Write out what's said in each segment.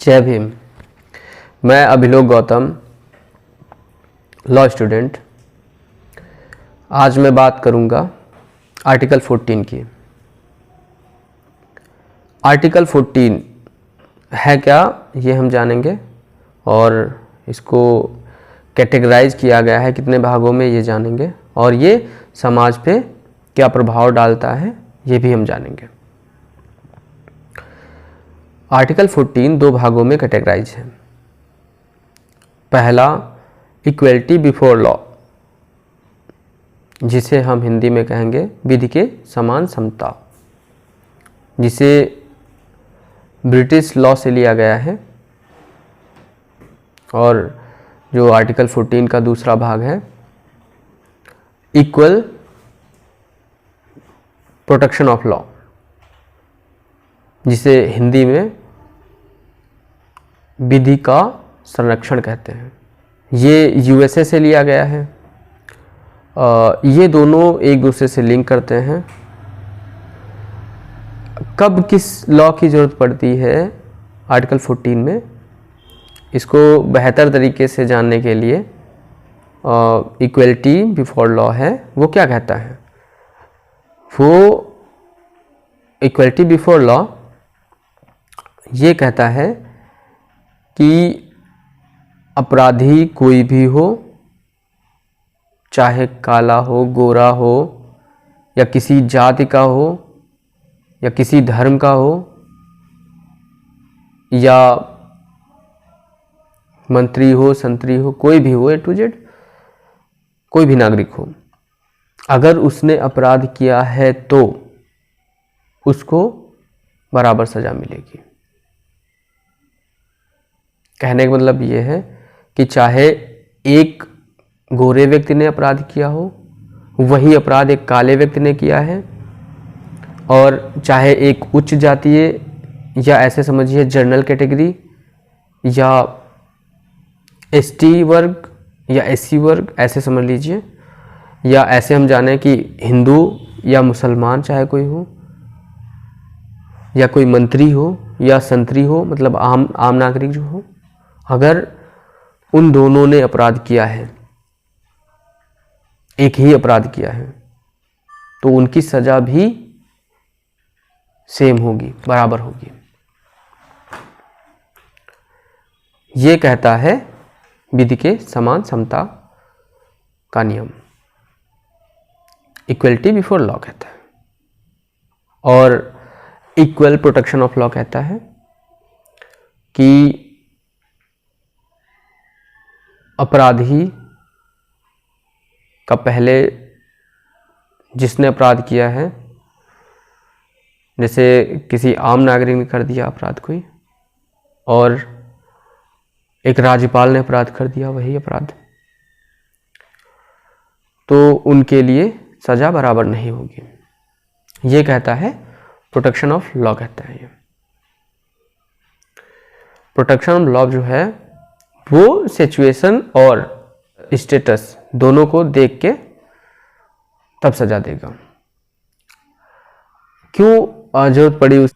जय भीम। मैं अभिलोक Gautam, law student. आज मैं बात करूंगा आर्टिकल 14 की। आर्टिकल 14 है क्या, ये हम जानेंगे, और इसको कैटेगराइज किया गया है कितने भागों में, ये जानेंगे, और ये समाज पे क्या प्रभाव डालता है ये भी हम जानेंगे। आर्टिकल 14 दो भागों में कैटेगराइज है। पहला, इक्वलिटी बिफोर लॉ, जिसे हम हिंदी में कहेंगे विधि के समान समता, जिसे ब्रिटिश लॉ से लिया गया है। और जो आर्टिकल 14 का दूसरा भाग है, इक्वल प्रोटेक्शन ऑफ लॉ, जिसे हिंदी में विधि का संरक्षण कहते हैं। ये यूएसए से लिया गया है। ये दोनों एक दूसरे से लिंक करते हैं। कब किस लॉ की ज़रूरत पड़ती है आर्टिकल 14 में, इसको बेहतर तरीके से जानने के लिए इक्वलिटी बिफोर लॉ है वो क्या कहता है। वो इक्वलिटी बिफोर लॉ ये कहता है कि अपराधी कोई भी हो, चाहे काला हो, गोरा हो, या किसी जाति का हो, या किसी धर्म का हो, या मंत्री हो, संतरी हो, कोई भी हो, ए टू जेड, कोई भी नागरिक हो, अगर उसने अपराध किया है तो उसको बराबर सजा मिलेगी। कहने का मतलब ये है कि चाहे एक गोरे व्यक्ति ने अपराध किया हो, वही अपराध एक काले व्यक्ति ने किया है, और चाहे एक उच्च जातीय या ऐसे समझिए जनरल कैटेगरी या एसटी वर्ग या एससी वर्ग ऐसे समझ लीजिए, या ऐसे हम जाने कि हिंदू या मुसलमान चाहे कोई हो, या कोई मंत्री हो या संतरी हो, मतलब आम नागरिक जो हो, अगर उन दोनों ने अपराध किया है, एक ही अपराध किया है, तो उनकी सजा भी सेम होगी, बराबर होगी। ये कहता है विधि के समान समता का नियम, इक्वलिटी बिफोर लॉ कहता है। और इक्वल प्रोटेक्शन ऑफ लॉ कहता है कि अपराधी का पहले जिसने अपराध किया है, जैसे किसी आम नागरिक ने कर दिया अपराध कोई, और एक राज्यपाल ने अपराध कर दिया वही अपराध, तो उनके लिए सजा बराबर नहीं होगी। ये कहता है प्रोटेक्शन ऑफ लॉ कहता है। ये प्रोटेक्शन ऑफ लॉ जो है वो सिचुएशन और स्टेटस दोनों को देख के तब सजा देगा। क्यों जरूरत पड़ी उस,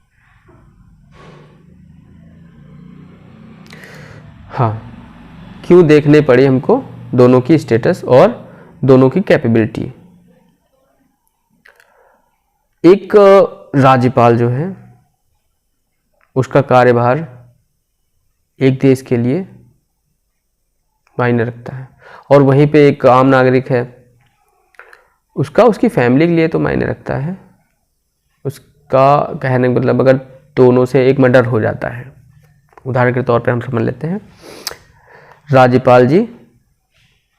हाँ, क्यों देखने पड़ी हमको दोनों की स्टेटस और दोनों की कैपेबिलिटी। एक राज्यपाल जो है उसका कार्यभार एक देश के लिए मायने रखता है, और वहीं पे एक आम नागरिक है, उसका उसकी फैमिली के लिए तो मायने रखता है। उसका कहने का मतलब अगर दोनों से एक मर्डर हो जाता है, उदाहरण के तौर पे हम समझ लेते हैं, राज्यपाल जी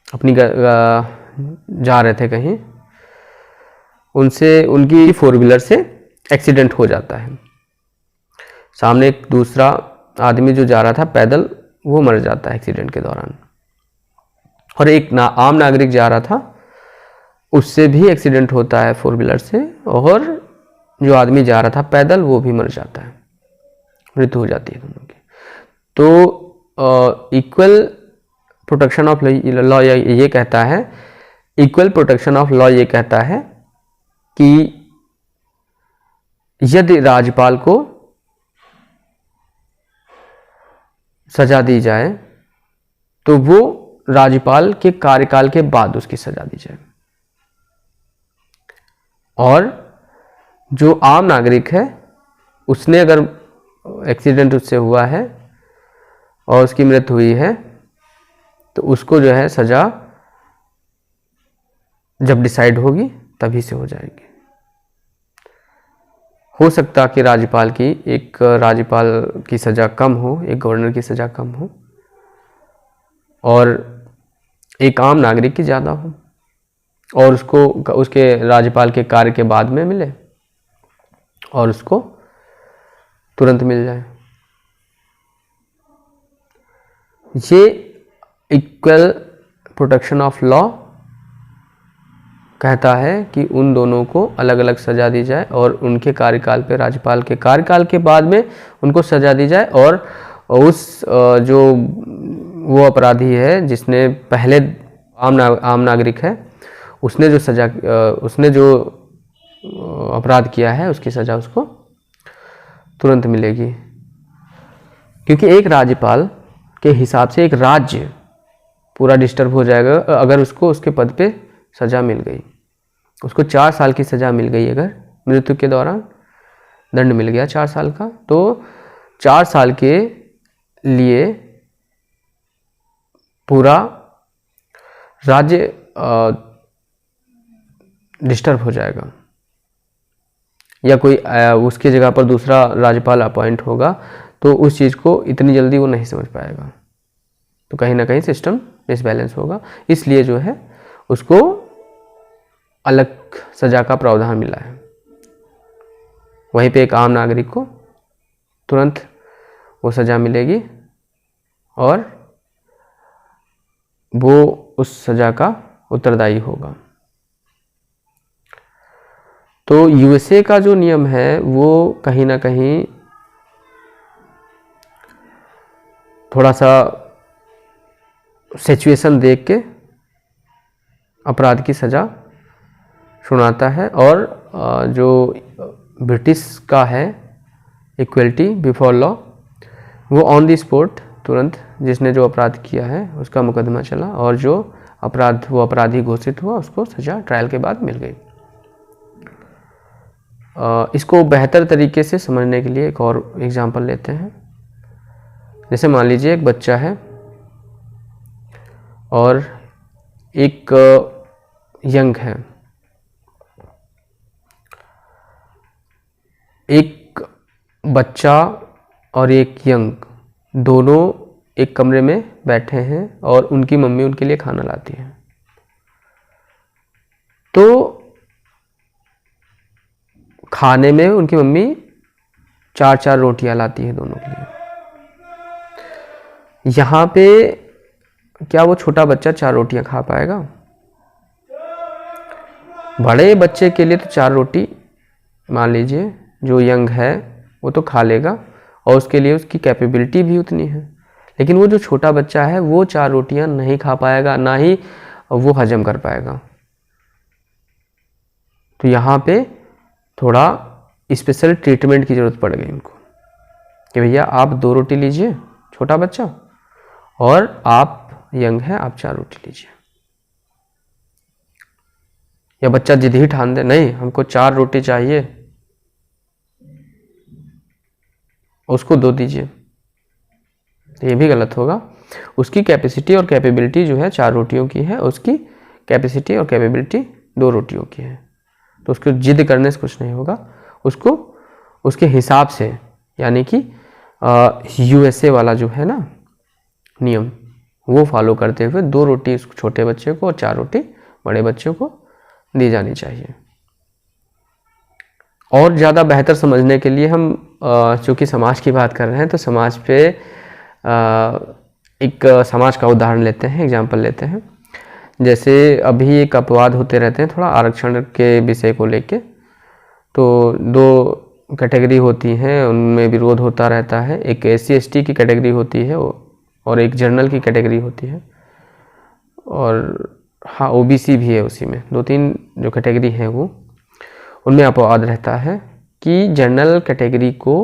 अपनी जा रहे थे कहीं, उनसे उनकी 4 व्हीलर से एक्सीडेंट हो जाता है, सामने एक दूसरा आदमी जो जा रहा था पैदल वो मर जाता है एक्सीडेंट के दौरान, और एक आम नागरिक जा रहा था उससे भी एक्सीडेंट होता है 4 व्हीलर से, और जो आदमी जा रहा था पैदल वो भी मर जाता है, मृत्यु हो जाती है दोनों की। तो इक्वल प्रोटेक्शन ऑफ लॉ ये कहता है, इक्वल प्रोटेक्शन ऑफ लॉ ये कहता है कि यदि राज्यपाल को सजा दी जाए तो वो राज्यपाल के कार्यकाल के बाद उसकी सजा दी जाए। और जो आम नागरिक है उसने अगर एक्सीडेंट उससे हुआ है और उसकी मृत्यु हुई है तो उसको जो है सजा जब डिसाइड होगी तभी से हो जाएगी। हो सकता कि राज्यपाल की सजा कम हो, एक गवर्नर की सजा कम हो और एक आम नागरिक की ज़्यादा हो, और उसको उसके राज्यपाल के कार्य के बाद में मिले और उसको तुरंत मिल जाए। ये इक्वल प्रोटेक्शन ऑफ लॉ कहता है कि उन दोनों को अलग अलग सजा दी जाए और उनके कार्यकाल पे, राज्यपाल के कार्यकाल के बाद में उनको सजा दी जाए। और उस जो वो अपराधी है जिसने पहले आम नागरिक है उसने जो अपराध किया है उसकी सजा उसको तुरंत मिलेगी। क्योंकि एक राज्यपाल के हिसाब से एक राज्य पूरा डिस्टर्ब हो जाएगा अगर उसको उसके पद पे सजा मिल गई। उसको 4 साल की सजा मिल गई, अगर मृत्यु के दौरान दंड मिल गया 4 साल का, तो 4 साल के लिए पूरा राज्य डिस्टर्ब हो जाएगा। या कोई उसकी जगह पर दूसरा राज्यपाल अपॉइंट होगा तो उस चीज़ को इतनी जल्दी वो नहीं समझ पाएगा, तो कहीं ना कहीं सिस्टम डिसबैलेंस होगा। इसलिए जो है उसको अलग सजा का प्रावधान मिला है। वहीं पे एक आम नागरिक को तुरंत वो सजा मिलेगी और वो उस सजा का उत्तरदायी होगा। तो यूएसए का जो नियम है वो कहीं ना कहीं थोड़ा सा सिचुएशन देख के अपराध की सजा सुनाता है। और जो ब्रिटिश का है इक्वलिटी बिफोर लॉ, वो ऑन द स्पॉट तुरंत जिसने जो अपराध किया है उसका मुकदमा चला और जो वो अपराधी घोषित हुआ उसको सजा ट्रायल के बाद मिल गई। इसको बेहतर तरीके से समझने के लिए एक और एग्जांपल लेते हैं। जैसे मान लीजिए एक बच्चा है और एक यंग है। एक बच्चा और एक यंग दोनों एक कमरे में बैठे हैं और उनकी मम्मी उनके लिए खाना लाती है। तो खाने में उनकी मम्मी 4-4 रोटियां लाती है दोनों के लिए। यहाँ पे क्या वो छोटा बच्चा 4 रोटियां खा पाएगा? बड़े बच्चे के लिए तो 4 रोटी मान लीजिए जो यंग है वो तो खा लेगा और उसके लिए उसकी कैपेबिलिटी भी उतनी है। लेकिन वो जो छोटा बच्चा है वो 4 रोटियां नहीं खा पाएगा, ना ही वो हजम कर पाएगा। तो यहाँ पे थोड़ा स्पेशल ट्रीटमेंट की ज़रूरत पड़ गई इनको कि भैया आप 2 रोटी लीजिए छोटा बच्चा, और आप यंग हैं आप 4 रोटी लीजिए। या बच्चा जिद ही ठान दे नहीं हमको 4 रोटी चाहिए, उसको 2 दीजिए, तो ये भी गलत होगा। उसकी कैपेसिटी और कैपेबिलिटी जो है 4 रोटियों की है, उसकी कैपेसिटी और कैपेबिलिटी 2 रोटियों की है। तो उसको जिद करने से कुछ नहीं होगा, उसको उसके हिसाब से, यानी कि यूएसए वाला जो है ना नियम वो फॉलो करते हुए 2 रोटी छोटे बच्चे को और 4 रोटी बड़े बच्चों को दी जानी चाहिए। और ज़्यादा बेहतर समझने के लिए हम चूँकि समाज की बात कर रहे हैं तो समाज पे एक समाज का उदाहरण लेते हैं, एग्जाम्पल लेते हैं। जैसे अभी एक अपवाद होते रहते हैं थोड़ा आरक्षण के विषय को लेके, तो 2 कैटेगरी होती हैं उनमें विरोध होता रहता है। एक SC/ST की कैटेगरी होती है और एक जनरल की कैटेगरी होती है, और हाँ OBC भी है उसी में। 2-3 जो कैटेगरी हैं वो उनमें अपवाद रहता है कि जनरल कैटेगरी को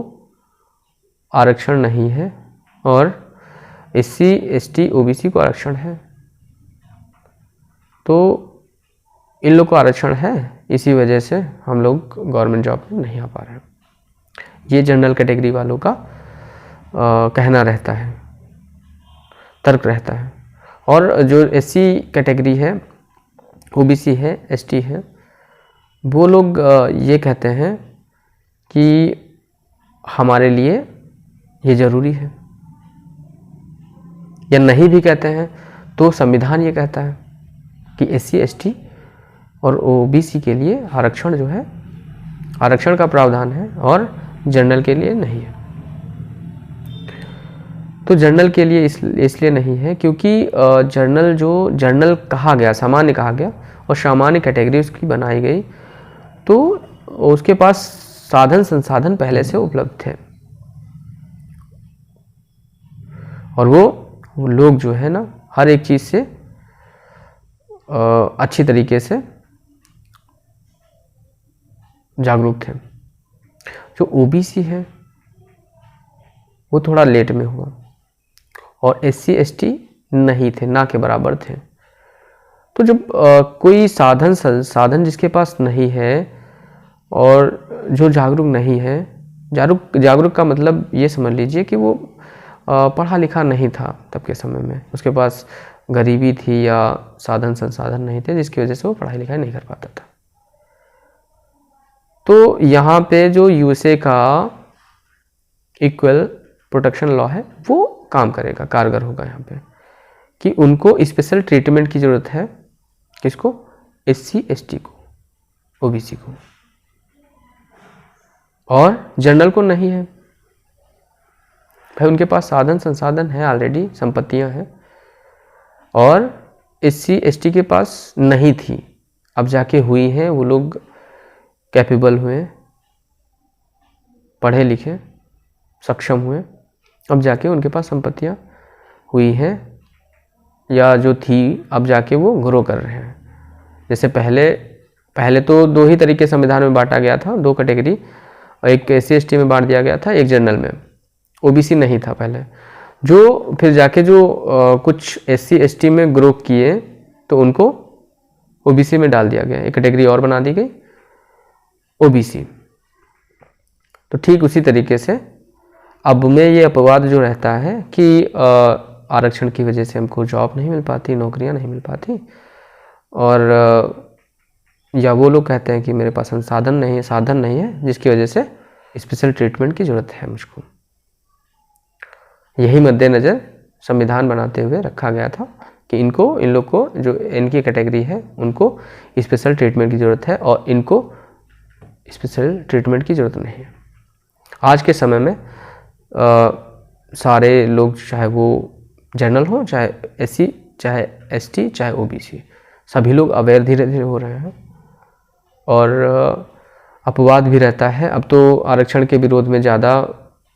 आरक्षण नहीं है और SC ST OBC को आरक्षण है, तो इन लोग को आरक्षण है, इसी वजह से हम लोग गवर्नमेंट जॉब में नहीं आ पा रहे हैं। ये जनरल कैटेगरी वालों का कहना रहता है, तर्क रहता है। और जो SC कैटेगरी है, OBC है, ST है, वो लोग ये कहते हैं कि हमारे लिए ये ज़रूरी है, या नहीं भी कहते हैं तो संविधान ये कहता है कि SC ST और OBC के लिए आरक्षण जो है, आरक्षण का प्रावधान है और जनरल के लिए नहीं है। तो जनरल के लिए इसलिए नहीं है क्योंकि जनरल कहा गया, सामान्य कहा गया, और सामान्य कैटेगरी उसकी बनाई गई, तो उसके पास साधन संसाधन पहले से उपलब्ध थे, और वो लोग जो है ना हर एक चीज़ से अच्छी तरीके से जागरूक थे। जो OBC है वो थोड़ा लेट में हुआ, और SC ST नहीं थे, ना के बराबर थे। तो जब कोई साधन जिसके पास नहीं है और जो जागरूक नहीं है, जागरूक का मतलब ये समझ लीजिए कि वो पढ़ा लिखा नहीं था तब के समय में, उसके पास गरीबी थी या साधन संसाधन नहीं थे, जिसकी वजह से वो पढ़ाई लिखाई नहीं कर पाता था। तो यहाँ पे जो USA का इक्वल प्रोटेक्शन लॉ है वो काम करेगा, कारगर होगा यहाँ पे, कि उनको स्पेशल ट्रीटमेंट की ज़रूरत है। किसको? SC ST को, OBC को, और जनरल को नहीं है। भाई उनके पास साधन संसाधन है, ऑलरेडी संपत्तियां हैं, और SC ST के पास नहीं थी, अब जाके हुई हैं। वो लोग कैपेबल हुए, पढ़े लिखे, सक्षम हुए, अब जाके उनके पास संपत्तियां हुई हैं, या जो थी अब जाके वो ग्रो कर रहे हैं। जैसे पहले तो दो ही तरीके संविधान में बांटा गया था, दो कैटेगरी, एक SC ST में बांट दिया गया था, एक जनरल में। OBC नहीं था पहले, जो फिर जाके जो कुछ SC ST में ग्रो किए तो उनको OBC में डाल दिया गया, एक कैटेगरी और बना दी गई OBC। तो ठीक उसी तरीके से अब में ये अपवाद जो रहता है कि आरक्षण की वजह से हमको जॉब नहीं मिल पाती, नौकरियां नहीं मिल पाती, और या वो लोग कहते हैं कि मेरे पास संसाधन नहीं है, साधन नहीं है, जिसकी वजह से स्पेशल ट्रीटमेंट की ज़रूरत है मुझको। यही मद्देनज़र संविधान बनाते हुए रखा गया था कि इन लोग को जो इनकी कैटेगरी है उनको स्पेशल ट्रीटमेंट की ज़रूरत है, और इनको स्पेशल ट्रीटमेंट की ज़रूरत नहीं है। आज के समय में सारे लोग, चाहे वो जनरल हो, चाहे SC, चाहे ST, चाहे OBC, सभी लोग अवेयर धीरे धीरे हो रहे हैं, और अपवाद भी रहता है। अब तो आरक्षण के विरोध में ज़्यादा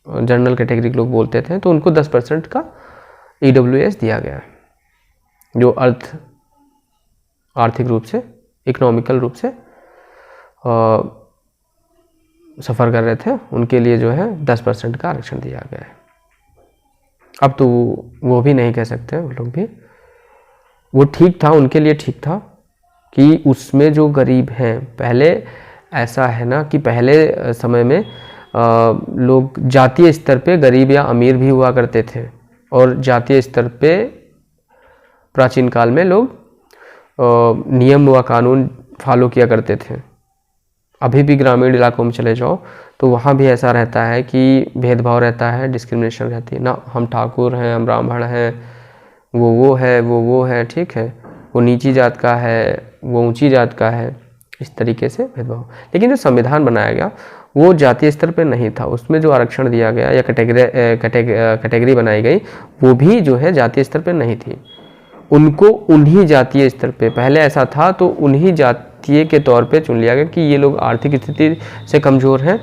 जनरल कैटेगरी के लोग बोलते थे, तो उनको 10% का EWS दिया गया है, जो आर्थिक रूप से, इकोनॉमिकल रूप से सफ़र कर रहे थे, उनके लिए जो है 10% का आरक्षण दिया गया है। अब तो वो भी नहीं कह सकते, वो लोग भी, वो ठीक था, उनके लिए ठीक था कि उसमें जो गरीब हैं, पहले ऐसा है ना कि पहले समय में लोग जातीय स्तर पे गरीब या अमीर भी हुआ करते थे, और जातीय स्तर पे प्राचीन काल में लोग नियम व कानून फॉलो किया करते थे। अभी भी ग्रामीण इलाकों में चले जाओ तो वहाँ भी ऐसा रहता है कि भेदभाव रहता है, डिस्क्रिमिनेशन रहती है ना, हम ठाकुर हैं, हम ब्राह्मण हैं, वो है, वो है, ठीक है, वो नीची जात का है, वो ऊंची जात का है, इस तरीके से भेदभाव। लेकिन जो संविधान बनाया गया वो जातीय स्तर पर नहीं था, उसमें जो आरक्षण दिया गया या कैटेगरी बनाई गई वो भी जो है जातीय स्तर पर नहीं थी, उनको उन्हीं जातीय स्तर पे, पहले ऐसा था तो उन्हीं जातीय के तौर पे चुन लिया गया कि ये लोग आर्थिक स्थिति से कमज़ोर हैं,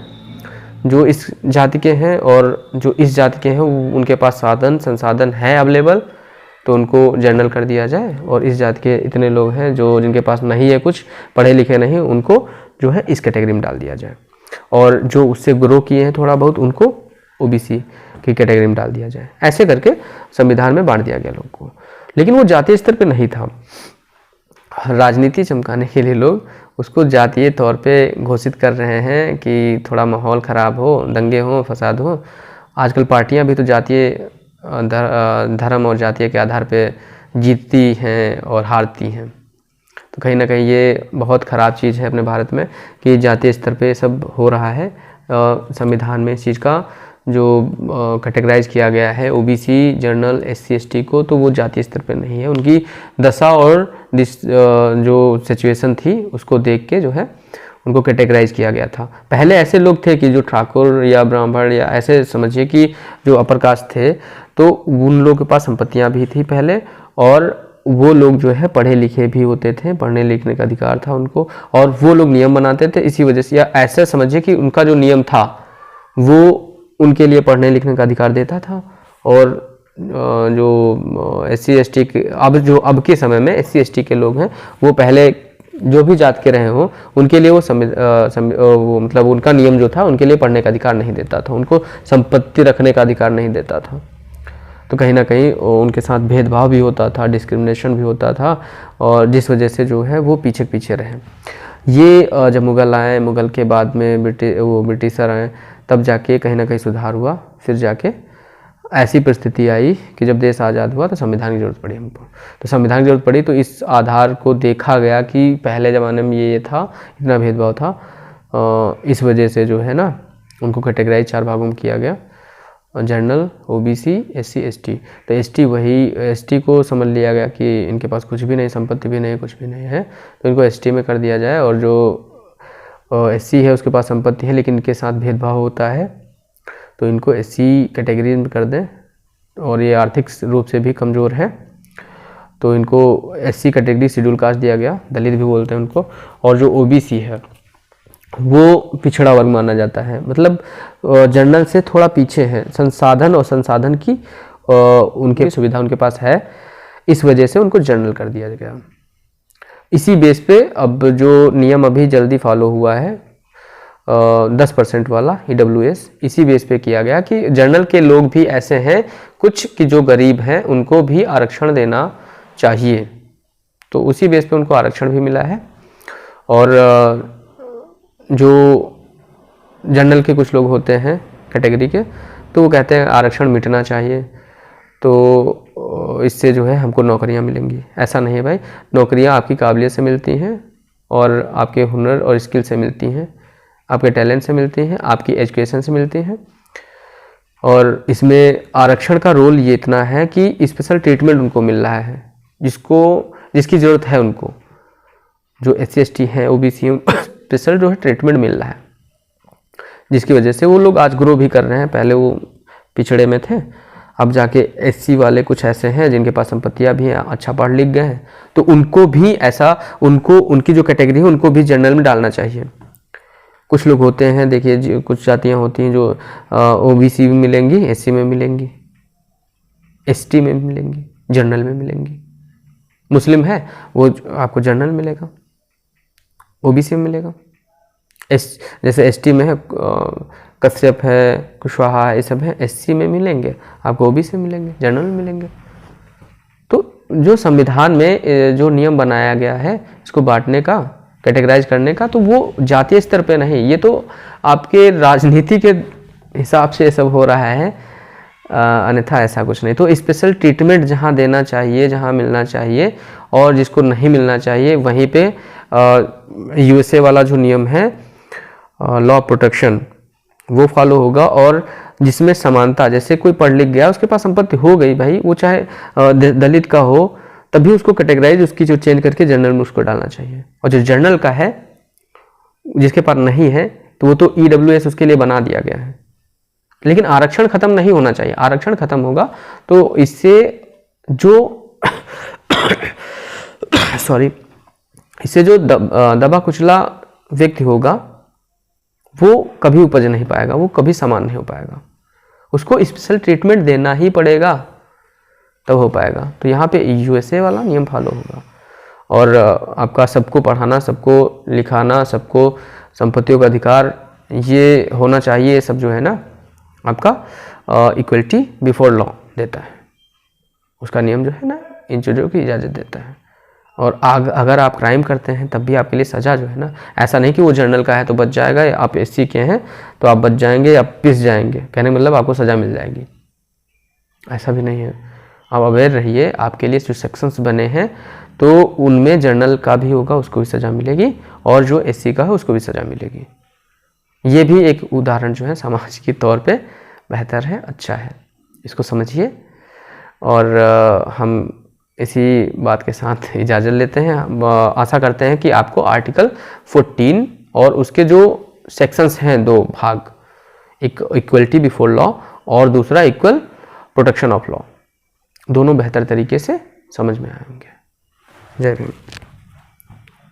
जो इस जाति के हैं, और जो इस जाति के हैं उनके पास साधन संसाधन है अवेलेबल, तो उनको जनरल कर दिया जाए, और इस जाति के इतने लोग हैं जो जिनके पास नहीं है, कुछ पढ़े लिखे नहीं, उनको जो है इस कैटेगरी में डाल दिया जाए, और जो उससे ग्रो किए हैं थोड़ा बहुत उनको OBC की कैटेगरी में डाल दिया जाए। ऐसे करके संविधान में बांट दिया गया लोगों को, लेकिन वो जातीय स्तर पे नहीं था। राजनीति चमकाने के लिए लोग उसको जातीय तौर पे घोषित कर रहे हैं कि थोड़ा माहौल ख़राब हो, दंगे हो, फसाद हो। आजकल पार्टियां भी तो जातीय धर्म और जातीय के आधार पे जीतती हैं और हारती हैं। तो कहीं ना कहीं ये बहुत ख़राब चीज़ है अपने भारत में कि जातीय स्तर पे सब हो रहा है। संविधान में इस चीज़ का जो कैटेगराइज किया गया है ओबीसी, जनरल, एससी, एसटी को, तो वो जातीय स्तर पे नहीं है। उनकी दशा और जो सिचुएशन थी उसको देख के जो है उनको कैटेगराइज किया गया था। पहले ऐसे लोग थे कि जो ठाकुर या ब्राह्मण या ऐसे समझिए कि जो अपर कास्ट थे, तो उन लोगों के पास संपत्तियां भी थी पहले, और वो लोग जो है पढ़े लिखे भी होते थे, पढ़ने लिखने का अधिकार था उनको, और वो लोग नियम बनाते थे। इसी वजह से, या ऐसा समझिए कि उनका जो नियम था वो उनके लिए पढ़ने लिखने का अधिकार देता था। और जो एससी एसटी के अब के समय में एससी एसटी के लोग हैं, वो पहले जो भी जात के रहे हो उनके लिए वो मतलब उनका नियम जो था उनके लिए पढ़ने का अधिकार नहीं देता था, उनको संपत्ति रखने का अधिकार नहीं देता था। तो कहीं ना कहीं उनके साथ भेदभाव भी होता था, डिस्क्रिमिनेशन भी होता था, और जिस वजह से जो है वो पीछे पीछे रहे। ये जब मुग़ल आए, मुग़ल के बाद में ब्रिटिशर आए, तब जाके कहीं ना कहीं सुधार हुआ। फिर जाके ऐसी परिस्थिति आई कि जब देश आज़ाद हुआ तो संविधान की ज़रूरत पड़ी हमको। तो संविधान की ज़रूरत पड़ी तो इस आधार को देखा गया कि पहले ज़माने में ये था, इतना भेदभाव था। इस वजह से जो है ना उनको कैटेगराइज 4 भागों में किया गया, जनरल, ओबीसी, एससी, एसटी। तो एसटी को समझ लिया गया कि इनके पास कुछ भी नहीं, संपत्ति भी नहीं, कुछ भी नहीं है, तो इनको एसटी में कर दिया जाए। और जो एससी है उसके पास संपत्ति है लेकिन इनके साथ भेदभाव होता है, तो इनको एससी कैटेगरी में कर दें, और ये आर्थिक रूप से भी कमज़ोर है तो इनको एससी कैटेगरी, शेड्यूल कास्ट दिया गया, दलित भी बोलते हैं उनको। और जो ओबीसी है वो पिछड़ा वर्ग माना जाता है, मतलब जनरल से थोड़ा पीछे है, संसाधन और संसाधन की उनकी सुविधा उनके पास है, इस वजह से उनको जनरल कर दिया गया। इसी बेस पे अब जो नियम अभी जल्दी फॉलो हुआ है 10% वाला EWS, इसी बेस पे किया गया कि जनरल के लोग भी ऐसे हैं कुछ कि जो गरीब हैं उनको भी आरक्षण देना चाहिए, तो उसी बेस पे उनको आरक्षण भी मिला है। और जो जनरल के कुछ लोग होते हैं कैटेगरी के, तो वो कहते हैं आरक्षण मिटना चाहिए, तो इससे जो है हमको नौकरियां मिलेंगी। ऐसा नहीं है भाई, नौकरियां आपकी काबिलियत से मिलती हैं और आपके हुनर और स्किल से मिलती हैं, आपके टैलेंट से मिलती हैं, आपकी एजुकेशन से मिलती हैं। और इसमें आरक्षण का रोल ये इतना है कि स्पेशल ट्रीटमेंट उनको मिल रहा है जिसकी ज़रूरत है उनको। जो SC ST हैं, OBC स्पेशल जो है ट्रीटमेंट मिल रहा है, जिसकी वजह से वो लोग आज ग्रो भी कर रहे हैं। पहले वो पिछड़े में थे, अब जाके SC वाले कुछ ऐसे हैं जिनके पास संपत्तियां भी हैं, अच्छा पढ़ लिख गए हैं, तो उनको भी ऐसा उनकी जो कैटेगरी है उनको भी जनरल में डालना चाहिए। कुछ लोग होते हैं, देखिए कुछ जातियां होती हैं जो OBC में मिलेंगी, SC में मिलेंगी, ST में मिलेंगी, जनरल में मिलेंगी। मुस्लिम है वो आपको जनरल मिलेगा, OBC में मिलेगा। जैसे ST में है कश्यप है, कुशवाहा है, ये सब है, SC में मिलेंगे, आपको OBC में मिलेंगे, जनरल में मिलेंगे। तो जो संविधान में जो नियम बनाया गया है इसको बांटने का, कैटेगराइज करने का, तो वो जातीय स्तर पे नहीं, ये तो आपके राजनीति के हिसाब से सब हो रहा है, अन्यथा ऐसा कुछ नहीं। तो स्पेशल ट्रीटमेंट जहाँ देना चाहिए, जहाँ मिलना चाहिए, और जिसको नहीं मिलना चाहिए वहीं पे USA वाला जो नियम है लॉ प्रोटेक्शन वो फॉलो होगा। और जिसमें समानता, जैसे कोई पढ़ लिख गया, उसके पास संपत्ति हो गई भाई, वो चाहे दलित का हो, तभी उसको कैटेगराइज उसकी जो चेंज करके जनरल में उसको डालना चाहिए। और जो जनरल का है, जिसके पास नहीं है, तो वो तो EWS उसके लिए बना दिया गया है। लेकिन आरक्षण खत्म नहीं होना चाहिए। आरक्षण खत्म होगा तो इससे जो इससे जो दबा कुचला व्यक्ति होगा वो कभी उपज नहीं पाएगा, वो कभी समान नहीं हो पाएगा, उसको स्पेशल ट्रीटमेंट देना ही पड़ेगा, तब हो पाएगा। तो यहाँ पे USA वाला नियम फॉलो होगा, और आपका सबको पढ़ाना, सबको लिखाना, सबको संपत्तियों का अधिकार ये होना चाहिए, सब जो है ना आपका इक्वलिटी बिफोर लॉ देता है, उसका नियम जो है ना इन चीज़ों की इजाज़त देता है। और अगर आप क्राइम करते हैं तब भी आपके लिए सज़ा जो है ना, ऐसा नहीं कि वो जनरल का है तो बच जाएगा, या आप एससी के हैं तो आप बच जाएंगे या पिस जाएंगे, कहने मतलब आपको सज़ा मिल जाएगी, ऐसा भी नहीं है। आप अवेयर रहिए, आपके लिए जो सेक्शंस बने हैं तो उनमें जनरल का भी होगा, उसको भी सज़ा मिलेगी, और जो एससी का है उसको भी सज़ा मिलेगी। ये भी एक उदाहरण जो है समाज के तौर पे बेहतर है, अच्छा है, इसको समझिए। और हम इसी बात के साथ इजाज़त लेते हैं। आशा करते हैं कि आपको आर्टिकल 14 और उसके जो सेक्शंस हैं, दो भाग, एक इक्वलिटी बिफोर लॉ और दूसरा इक्वल प्रोटेक्शन ऑफ लॉ, दोनों बेहतर तरीके से समझ में आएंगे। जय हिंद।